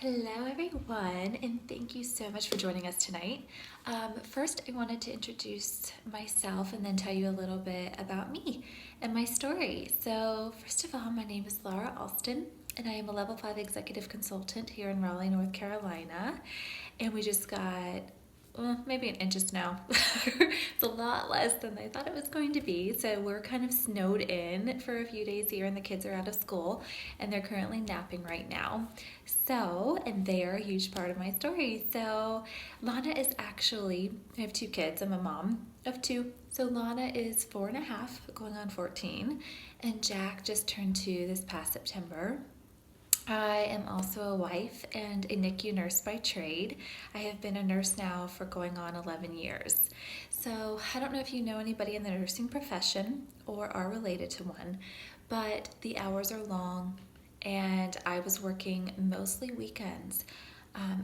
Hello everyone, and thank you so much for joining us tonight. First, I wanted to introduce myself and then tell you a little bit about me and my story. So, first of all, my name is Laura Alston, and I am a level 5 executive consultant here in Raleigh, North Carolina. And we just got maybe an inch of snow. It's a lot less than I thought it was going to be. So we're kind of snowed in for a few days here, and the kids are out of school, and they're currently napping right now. And they are a huge part of my story. So, Lana is actually, I have two kids. I'm a mom of two. So, Lana is 4.5, going on 14, and Jack just turned 2 this past September. I am also a wife and a NICU nurse by trade. I have been a nurse now for going on 11 years. So, I don't know if you know anybody in the nursing profession or are related to one, but the hours are long, and I was working mostly weekends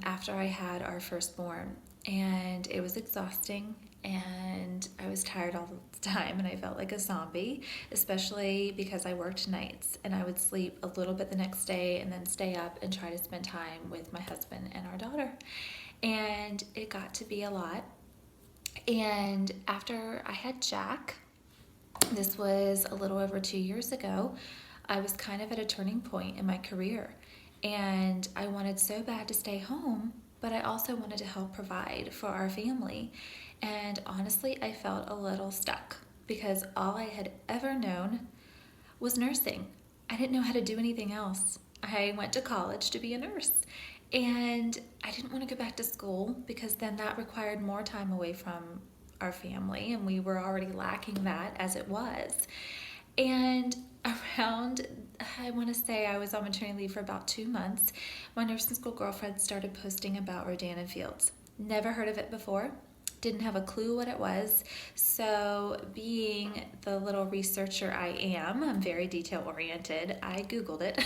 after I had our firstborn, and it was exhausting, and I was tired all the time, and I felt like a zombie, especially because I worked nights, and I would sleep a little bit the next day and then stay up and try to spend time with my husband and our daughter. And it got to be a lot. And after I had Jack, this was a little over 2 years ago, I was kind of at a turning point in my career, and I wanted so bad to stay home, but I also wanted to help provide for our family. And honestly, I felt a little stuck because all I had ever known was nursing. I didn't know how to do anything else. I went to college to be a nurse, and I didn't want to go back to school because then that required more time away from our family, and we were already lacking that as it was. And around, I want to say I was on maternity leave for about 2 months, my nursing school girlfriend started posting about Rodan Fields. Never heard of it before, didn't have a clue what it was. So, being the little researcher I am, I'm very detail oriented. I Googled it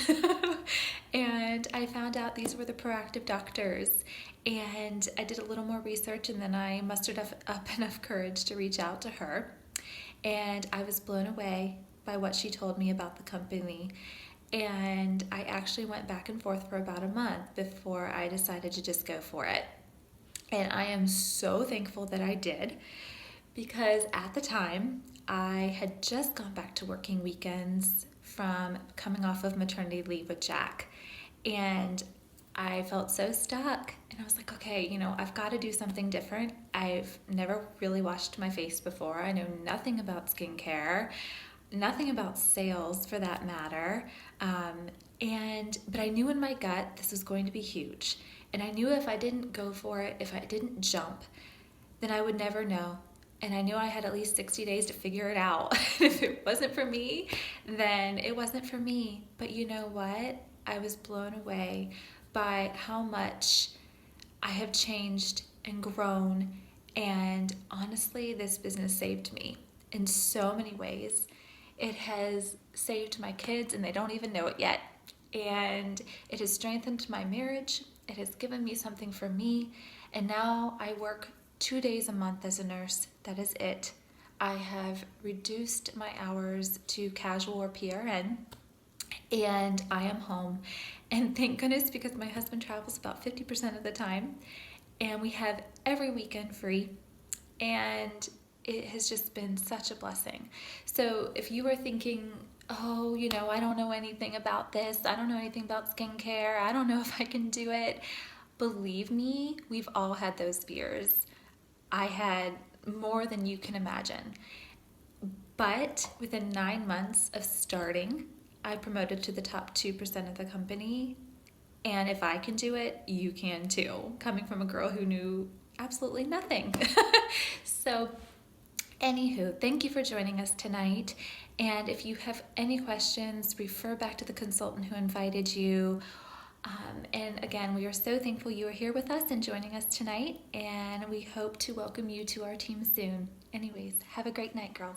and I found out these were the proactive doctors. And I did a little more research, and then I mustered up enough courage to reach out to her. And I was blown away by what she told me about the company. And I actually went back and forth for about a month before I decided to just go for it. And I am so thankful that I did, because at the time I had just gone back to working weekends from coming off of maternity leave with Jack. And I felt so stuck, and I was like, okay, I've got to do something different. I've never really washed my face before. I know nothing about skincare, nothing about sales for that matter. But I knew in my gut this was going to be huge. And I knew if I didn't go for it, if I didn't jump, then I would never know. And I knew I had at least 60 days to figure it out. If it wasn't for me, then it wasn't for me. But you know what? I was blown away by how much I have changed and grown. And honestly, this business saved me in so many ways. It has saved my kids, and they don't even know it yet. And it has strengthened my marriage. It has given me something for me. And now I work 2 days a month as a nurse. That is it. I have reduced my hours to casual or PRN, and I am home. And thank goodness, because my husband travels about 50% of the time, and we have every weekend free. And it has just been such a blessing. So if you are thinking, oh, I don't know anything about this, I don't know anything about skincare, I don't know if I can do it, believe me, we've all had those fears. I had more than you can imagine. But within 9 months of starting, I promoted to the top 2% of the company. And if I can do it, you can too, coming from a girl who knew absolutely nothing. So, anywho, thank you for joining us tonight. And if you have any questions, refer back to the consultant who invited you. And again, we are so thankful you are here with us and joining us tonight. And we hope to welcome you to our team soon. Anyways, have a great night, girls.